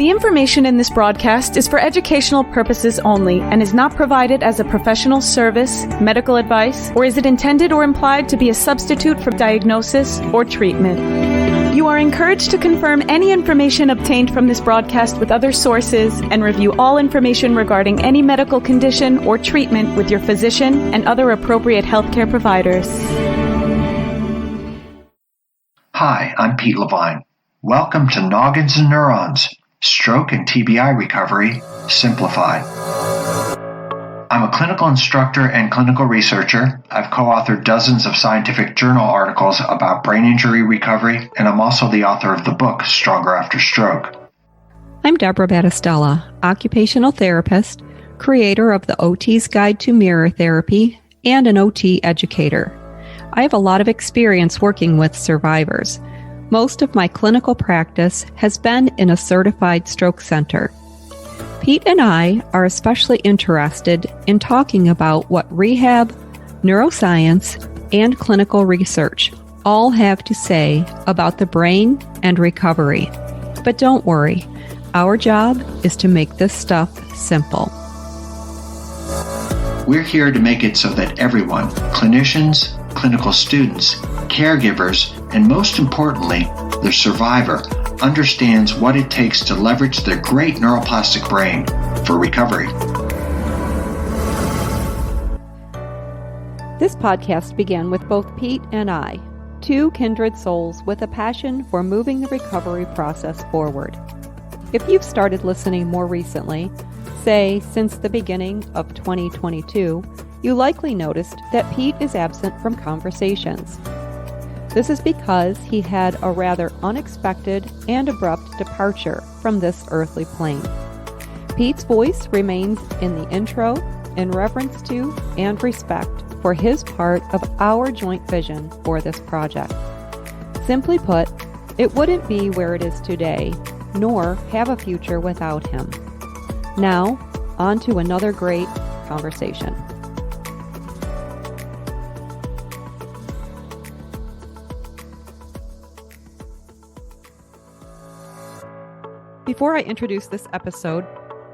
The information in this broadcast is for educational purposes only and is not provided as a professional service, medical advice, or is it intended or implied to be a substitute for diagnosis or treatment. You are encouraged to confirm any information obtained from this broadcast with other sources and review all information regarding any medical condition or treatment with your physician and other appropriate healthcare providers. Hi, I'm Pete Levine. Welcome to Noggins and Neurons, Stroke and TBI Recovery Simplified. I'm a clinical instructor and clinical researcher. I've co-authored dozens of scientific journal articles about brain injury recovery, and I'm also the author of the book Stronger After Stroke. I'm Deborah Battistella, occupational therapist, creator of the OT's Guide to Mirror Therapy, and an OT educator. I have a lot of experience working with survivors. Most of my clinical practice has been in a certified stroke center. Pete and I are especially interested in talking about what rehab, neuroscience, and clinical research all have to say about the brain and recovery. But don't worry, our job is to make this stuff simple. We're here to make it so that everyone, clinicians, clinical students, caregivers, and most importantly, the survivor, understands what it takes to leverage their great neuroplastic brain for recovery. This podcast began with both Pete and I, two kindred souls with a passion for moving the recovery process forward. If you've started listening more recently, say since the beginning of 2022, you likely noticed that Pete is absent from conversations. This is because he had a rather unexpected and abrupt departure from this earthly plane. Pete's voice remains in the intro in reverence to and respect for his part of our joint vision for this project. Simply put, it wouldn't be where it is today, nor have a future without him. Now, on to another great conversation. Before I introduce this episode,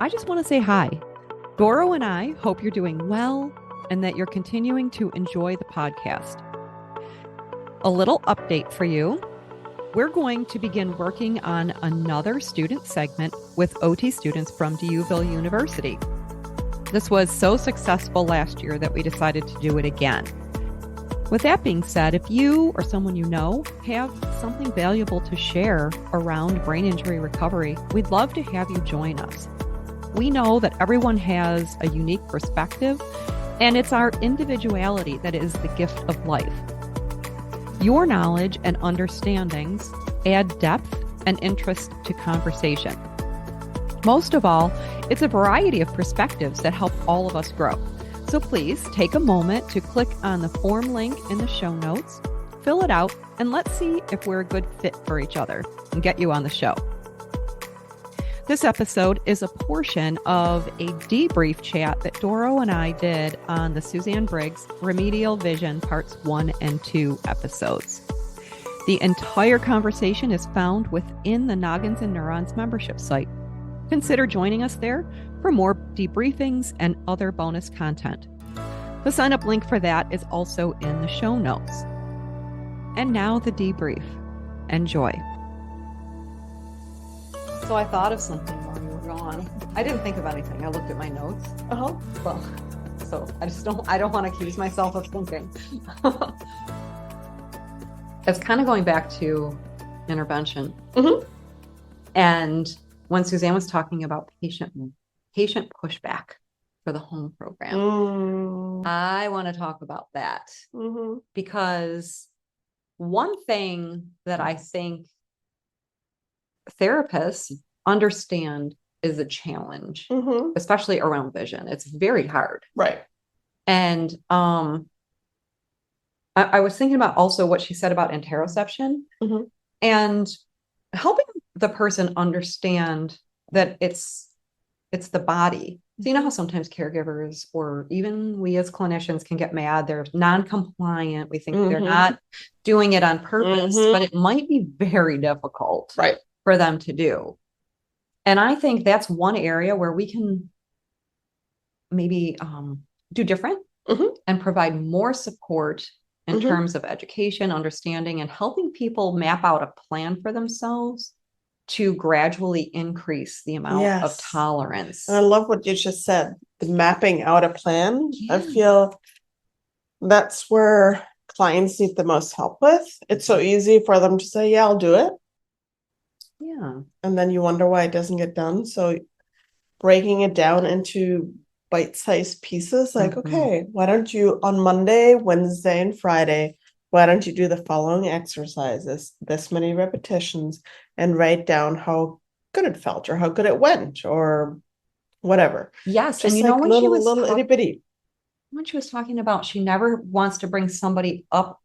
I just want to say hi. Doro and I hope you're doing well and that you're continuing to enjoy the podcast. A little update for you. We're going to begin working on another student segment with OT students from DUville University. This was so successful last year that we decided to do it again. With that being said, if you or someone you know have something valuable to share around brain injury recovery, we'd love to have you join us. We know that everyone has a unique perspective, and it's our individuality that is the gift of life. Your knowledge and understandings add depth and interest to conversation. Most of all, it's a variety of perspectives that help all of us grow. So please take a moment to click on the form link in the show notes, fill it out, and let's see if we're a good fit for each other and get you on the show. This episode is a portion of a debrief chat that Doro and I did on the Suzanne Briggs Remedial Vision Parts 1 and 2 episodes. The entire conversation is found within the Noggins and Neurons membership site. Consider joining us there for more debriefings and other bonus content. The sign-up link for that is also in the show notes. And now the debrief. Enjoy. So I thought of something while you were gone. I didn't think of anything. I looked at my notes. Well, so I don't want to accuse myself of thinking. It's kind of going back to intervention. Mm-hmm. And when Suzanne was talking about patient pushback for the home program, I want to talk about that because one thing that I think therapists understand is a challenge, especially around vision. It's very hard. Right. And I was thinking about also what she said about interoception and helping the person understand that it's the body. So you know how sometimes caregivers or even we as clinicians can get mad. They're non-compliant. We think they're not doing it on purpose, but it might be very difficult for them to do. And I think that's one area where we can maybe do different and provide more support in terms of education, understanding, and helping people map out a plan for themselves to gradually increase the amount of tolerance. And I love what you just said, the mapping out a plan. I feel that's where clients need the most help with. It's so easy for them to say, yeah, I'll do it. Yeah. And then you wonder why it doesn't get done. So breaking it down into bite-sized pieces, like, okay, why don't you on Monday, Wednesday, and Friday, why don't you do the following exercises, this many repetitions, and write down how good it felt or how good it went or whatever. Yes. Just and you like know, when little itty bitty. When she was talking about, she never wants to bring somebody up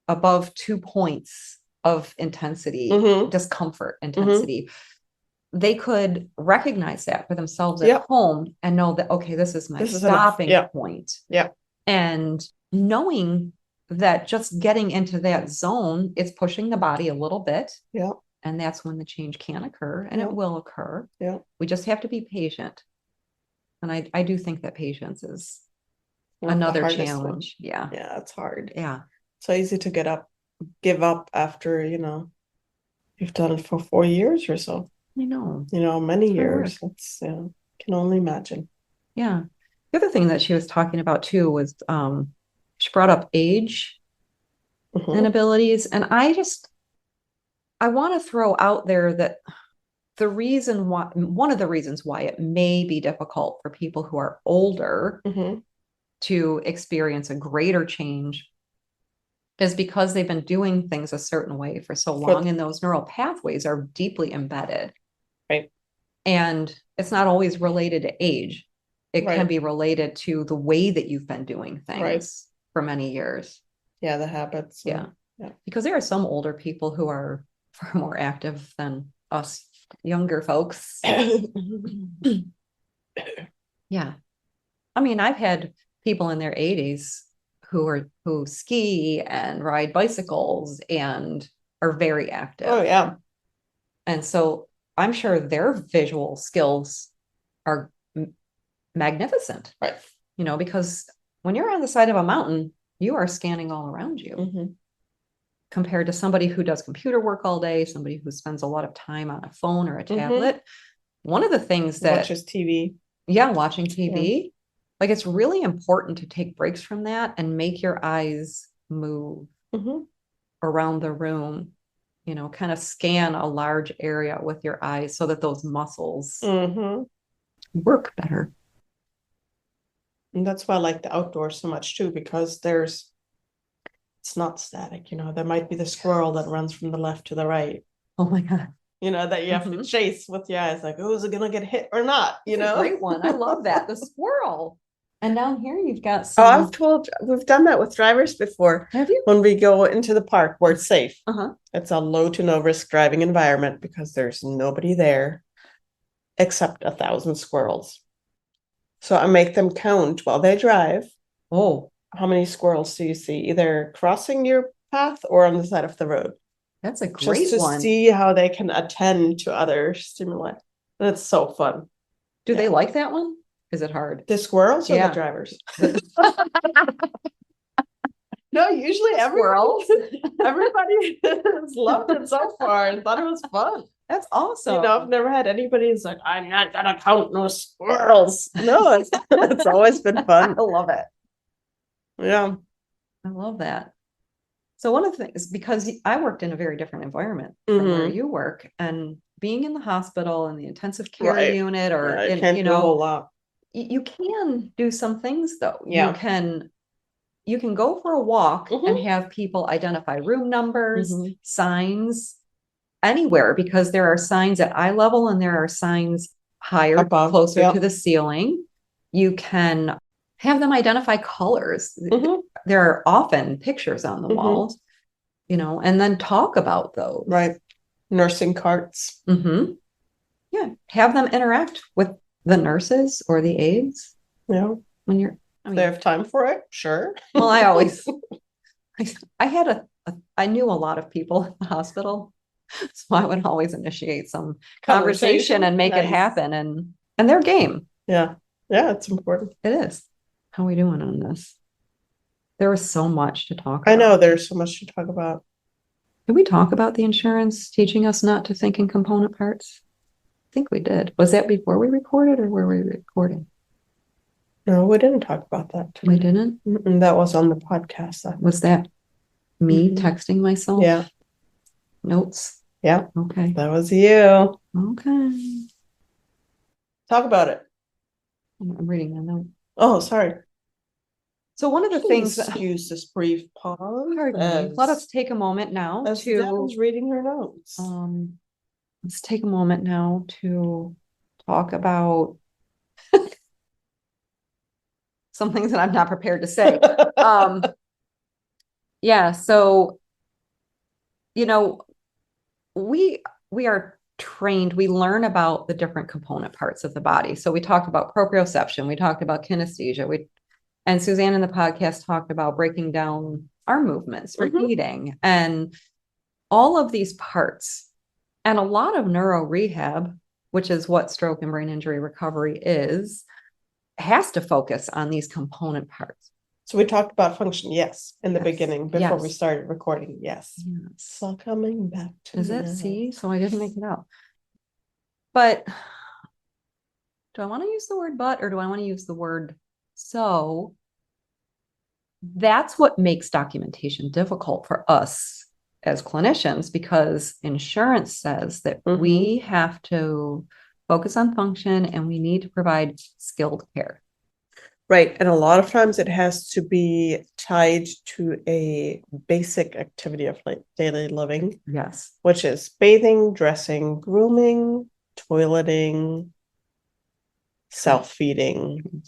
above 2 points of intensity, discomfort intensity. They could recognize that for themselves at home and know that, okay, this is my stopping point. Yeah. And knowing that just getting into that zone, it's pushing the body a little bit. Yeah. And that's when the change can occur, and it will occur. Yeah. We just have to be patient. And I do think that patience is another challenge. One. Yeah, it's hard. Yeah. So easy to give up after, you've done it for 4 years or so. I know. Many years. It's can only imagine. Yeah. The other thing that she was talking about too was she brought up age and abilities. And I want to throw out there that one of the reasons why it may be difficult for people who are older to experience a greater change is because they've been doing things a certain way for so long, and those neural pathways are deeply embedded. Right. And it's not always related to age. It can be related to the way that you've been doing things for many years. Yeah, the habits. Yeah. Because there are some older people who are far more active than us younger folks. Yeah. I mean, I've had people in their 80s who ski and ride bicycles and are very active. Oh, yeah. And so I'm sure their visual skills are magnificent. Right. Because when you're on the side of a mountain, you are scanning all around you. Compared to somebody who does computer work all day, somebody who spends a lot of time on a phone or a tablet. One of the things that watches TV. Yeah, watching TV. Yeah. Like, it's really important to take breaks from that and make your eyes move around the room, kind of scan a large area with your eyes so that those muscles work better. And that's why I like the outdoors so much too, because it's not static. There might be the squirrel that runs from the left to the right. Oh my God. That you have to chase with your eyes, like, oh, is it going to get hit or not? That's a great one. I love that. The squirrel. And down here you've got some. We've done that with drivers before. Have you? When we go into the park where it's safe. It's a low to no risk driving environment because there's nobody there except 1,000 squirrels. So I make them count while they drive. Oh. How many squirrels do you see either crossing your path or on the side of the road? That's a great Just to one. see how they can attend to other stimuli. And it's so fun. Do they like that one? Is it hard? The squirrels or the drivers? No, usually everybody has loved it so far and thought it was fun. That's awesome. I've never had anybody who's like, I'm not gonna count no squirrels. No, it's always been fun. I love it. Yeah. I love that. So one of the things, because I worked in a very different environment from where you work, and being in the hospital and the intensive care unit, or do a whole lot. You can do some things though. Yeah. You can go for a walk and have people identify room numbers, signs anywhere, because there are signs at eye level and there are signs higher, above, closer to the ceiling. You can have them identify colors. There are often pictures on the walls, and then talk about those. Right. Nursing carts. Yeah. Have them interact with the nurses or the aides. Yeah. When they have time for it. Sure. Well, I knew a lot of people in the hospital. So I would always initiate some conversation and make it Nice. happen. And their game. Yeah. Yeah, it's important. It is. How are we doing on this? There was so much to talk about. I know there's so much to talk about. Did we talk about the insurance teaching us not to think in component parts? I think we did. Was that before we recorded or were we recording? No, we didn't talk about that today. We didn't? Mm-mm, that was on the podcast. Was that me Mhm. texting myself? Yeah. Notes? Yeah. Okay. That was you. Okay. Talk about it. I'm reading the note. Oh, sorry. So one of the things, Excuse this brief pause. pardon me, let us take a moment now as to Debbie's reading her notes. let's take a moment now to talk about some things that I'm not prepared to say. Yeah, so we are trained, we learn about the different component parts of the body. So we talked about proprioception, we talked about kinesthesia, and Suzanne in the podcast talked about breaking down arm movements for eating and all of these parts. And a lot of neuro rehab, which is what stroke and brain injury recovery is, has to focus on these component parts. So we talked about function, yes, in the Yes. beginning before we Yes. started recording, yes. It's all coming back to Is it? now. See, so I didn't make it out. But do I want to use the word but, or do I want to use the word so? That's what makes documentation difficult for us as clinicians, because insurance says that we have to focus on function and we need to provide skilled care. Right. And a lot of times it has to be tied to a basic activity of like daily living, Yes. which is bathing, dressing, grooming, toileting, self-feeding,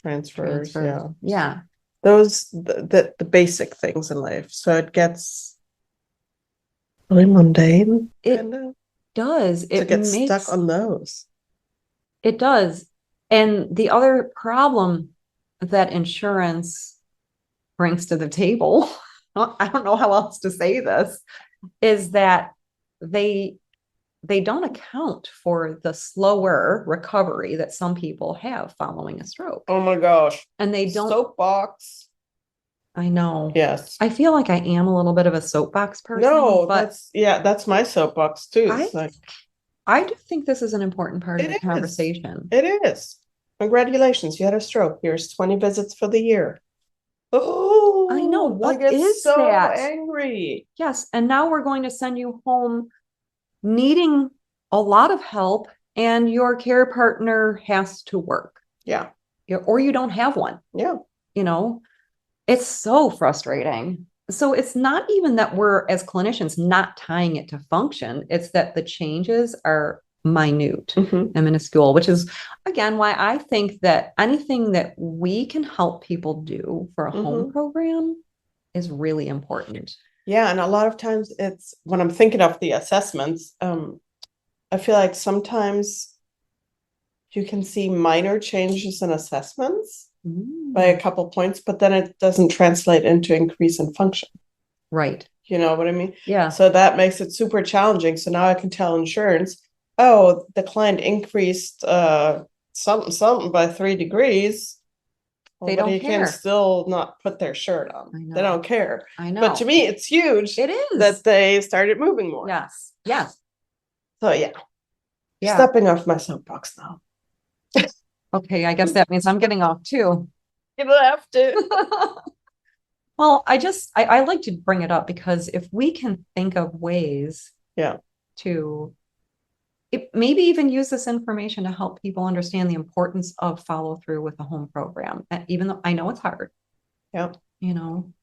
transfers. Yeah. Yeah. Those the basic things in life. So it gets really mundane. It does. It gets stuck on those. It does. And the other problem that insurance brings to the table, I don't know how else to say this, is that they don't account for the slower recovery that some people have following a stroke. Oh my gosh. And they don't. Soapbox. I know. Yes. I feel like I am a little bit of a soapbox person. No, but that's my soapbox too. I do think this is an important part of the conversation. It is. Congratulations, you had a stroke. Here's 20 visits for the year. Oh, I know. What is so that? Angry. Yes. And now we're going to send you home needing a lot of help, and your care partner has to work. Yeah. Or you don't have one. Yeah. It's so frustrating. So it's not even that we're, as clinicians, not tying it to function. It's that the changes are minute and minuscule, which is, again, why I think that anything that we can help people do for a home program is really important. Yeah. And a lot of times it's when I'm thinking of the assessments, I feel like sometimes you can see minor changes in assessments by a couple points, but then it doesn't translate into increase in function. Right. You know what I mean? Yeah. So that makes it super challenging. So now I can tell insurance, oh, the client increased something by 3 degrees. They don't care. Can still not put their shirt on. They don't care. I know. But to me, it's huge. It is. That they started moving more. Yes. Yes. So yeah. Stepping off my soapbox now. Okay, I guess that means I'm getting off too. You have to. Well, I like to bring it up because if we can think of ways to maybe even use this information to help people understand the importance of follow through with a home program, even though I know it's hard. Yeah.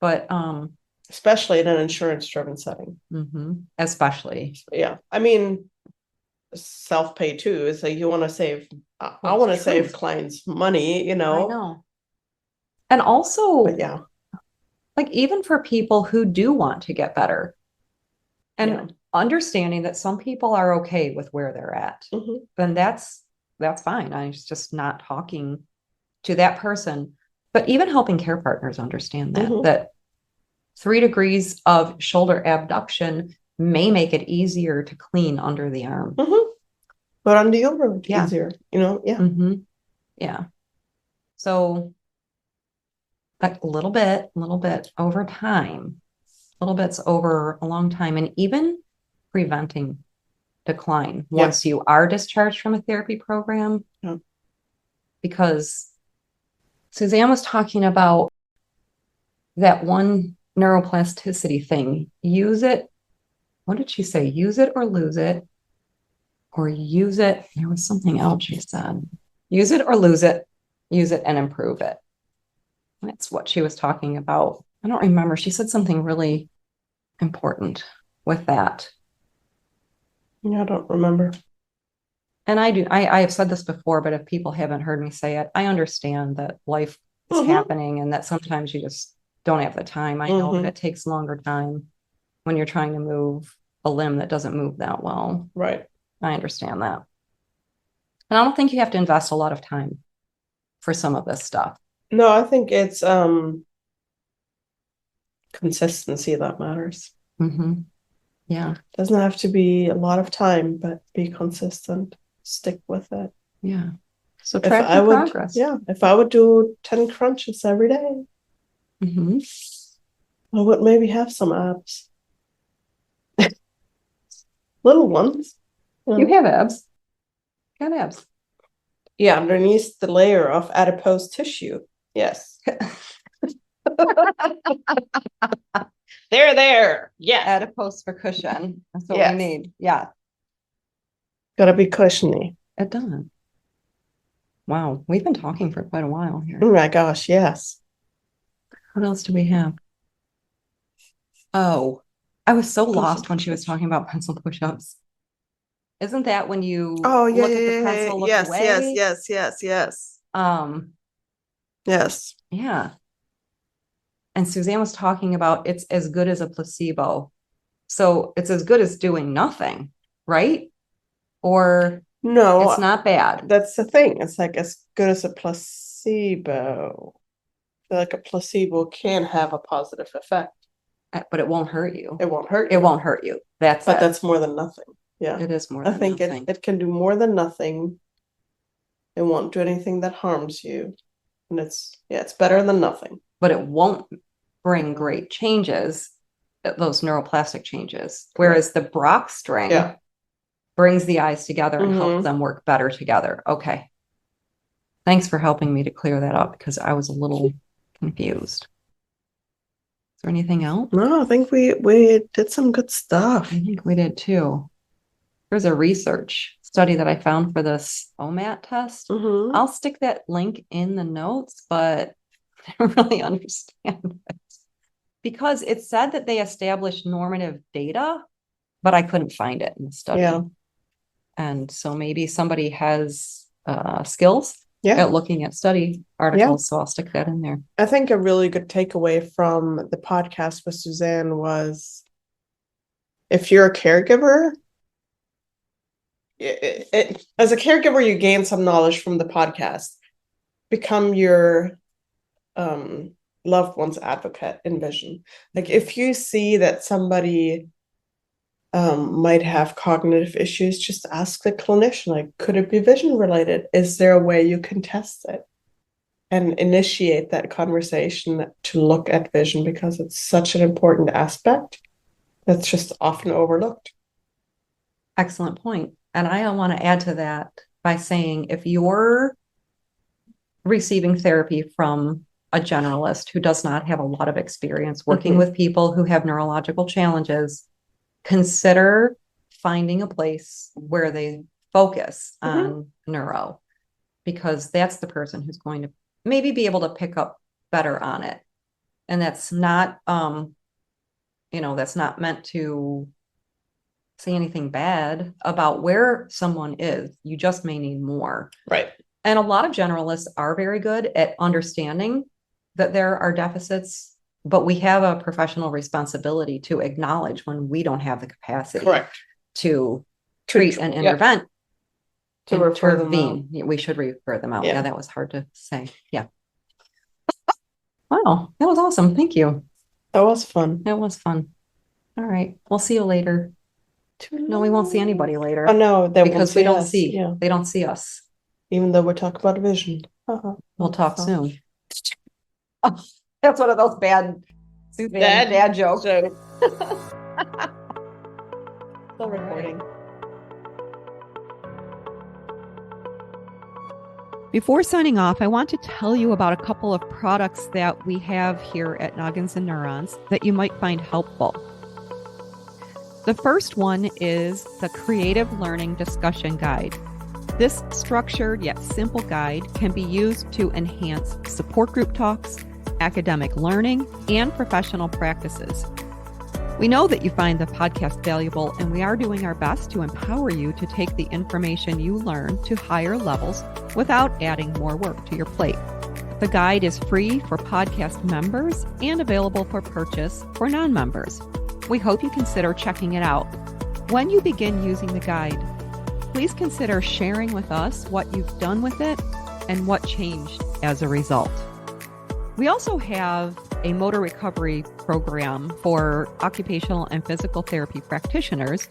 But especially in an insurance driven setting. Especially. Yeah. I mean, self-pay too is like you want to save I want to save clients money, I know. And also, like even for people who do want to get better and understanding that some people are okay with where they're at, then that's fine. I'm just not talking to that person, but even helping care partners understand that 3 degrees of shoulder abduction may make it easier to clean under the arm. But on the overlook Yeah. easier, yeah. Yeah. So a little bit over time, little bits over a long time, and even preventing decline once you are discharged from a therapy program. Because Suzanne was talking about that one neuroplasticity thing. Use it. What did she say? Use it or lose it, or use it. There was something else she said. Use it or lose it. Use it and improve it. That's what she was talking about. I don't remember. She said something really important with that. Yeah, I don't remember. And I have said this before, but if people haven't heard me say it, I understand that life is happening and that sometimes you just don't have the time. I know that it takes longer time when you're trying to move a limb that doesn't move that well. Right. I understand that. And I don't think you have to invest a lot of time for some of this stuff. No, I think it's consistency that matters. Yeah. Doesn't have to be a lot of time, but be consistent. Stick with it. Yeah. So track your progress. Yeah. If I would do 10 crunches every day, I would maybe have some abs. Little ones. You have abs. Got abs. Yeah, underneath the layer of adipose tissue. Yes. There. Yeah. Adipose for cushion. That's what we need. Yeah. Gotta be cushiony. It does. Wow. We've been talking for quite a while here. Oh my gosh, yes. What else do we have? Oh, I was so lost when she was talking about pencil push-ups. Isn't that when you look at the pencil, look away? Yes. Yes. Yeah. And Suzanne was talking about it's as good as a placebo. So it's as good as doing nothing, right? Or no, it's not bad. That's the thing. It's like as good as a placebo. I feel like a placebo can have a positive effect. But it won't hurt you. It won't hurt you. It won't hurt you. That's more than nothing. Yeah. It is more than nothing. I think it can do more than nothing. It won't do anything that harms you. And it's better than nothing. But it won't bring great changes, those neuroplastic changes. Whereas the Brock string brings the eyes together and helps them work better together. Okay. Thanks for helping me to clear that up because I was a little confused. Is there anything else? No, I think we did some good stuff. I think we did too. There's a research study that I found for this OMAT test. I'll stick that link in the notes, but I don't really understand it. Because it said that they established normative data, but I couldn't find it in the study. Yeah. And so maybe somebody has skills at looking at study articles, so I'll stick that in there. I think a really good takeaway from the podcast with Suzanne was if you're a caregiver, as a caregiver, you gain some knowledge from the podcast. Become your loved one's advocate in vision. Like if you see that somebody might have cognitive issues, just ask the clinician, like, could it be vision related? Is there a way you can test it? And initiate that conversation to look at vision because it's such an important aspect that's just often overlooked. Excellent point. And I want to add to that by saying if you're receiving therapy from a generalist who does not have a lot of experience working with people who have neurological challenges, consider finding a place where they focus on neuro, because that's the person who's going to maybe be able to pick up better on it. And that's not, that's not meant to say anything bad about where someone is. You just may need more. Right. And a lot of generalists are very good at understanding that there are deficits, but we have a professional responsibility to acknowledge when we don't have the capacity to treat and intervene. To refer them out. We should refer them out. Yeah, that was hard to say. Yeah. Wow, that was awesome. Thank you. That was fun. That was fun. All right. We'll see you later. No, we won't see anybody later. Oh no, they won't because we see don't us. see. Yeah. They don't see us. Even though we're talking about vision. We'll talk So- soon. Oh, that's one of those bad Suzanne dad jokes. Still recording. Before signing off, I want to tell you about a couple of products that we have here at Noggins and Neurons that you might find helpful. The first one is the Creative Learning Discussion Guide. This structured yet simple guide can be used to enhance support group talks, academic learning, and professional practices. We know that you find the podcast valuable, and we are doing our best to empower you to take the information you learn to higher levels without adding more work to your plate. The guide is free for podcast members and available for purchase for non-members. We hope you consider checking it out. When you begin using the guide, please consider sharing with us what you've done with it and what changed as a result. We also have a motor recovery program for occupational and physical therapy practitioners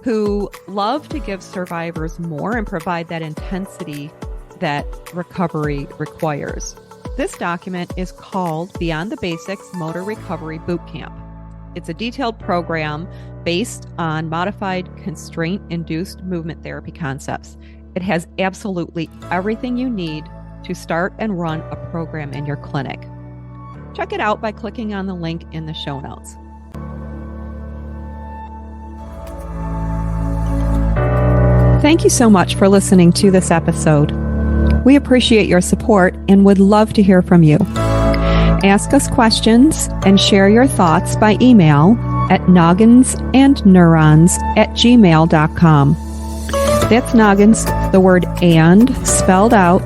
who love to give survivors more and provide that intensity that recovery requires. This document is called Beyond the Basics Motor Recovery Bootcamp. It's a detailed program based on modified constraint-induced movement therapy concepts. It has absolutely everything you need to start and run a program in your clinic. Check it out by clicking on the link in the show notes. Thank you so much for listening to this episode. We appreciate your support and would love to hear from you. Ask us questions and share your thoughts by email at nogginsandneurons@gmail.com. That's Noggins, the word and spelled out,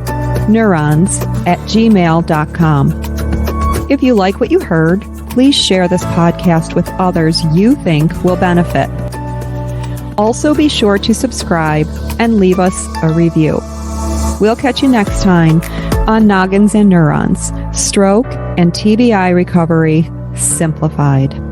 neurons@gmail.com. If you like what you heard, please share this podcast with others you think will benefit. Also be sure to subscribe and leave us a review. We'll catch you next time on Noggins and Neurons, Stroke and TBI Recovery Simplified.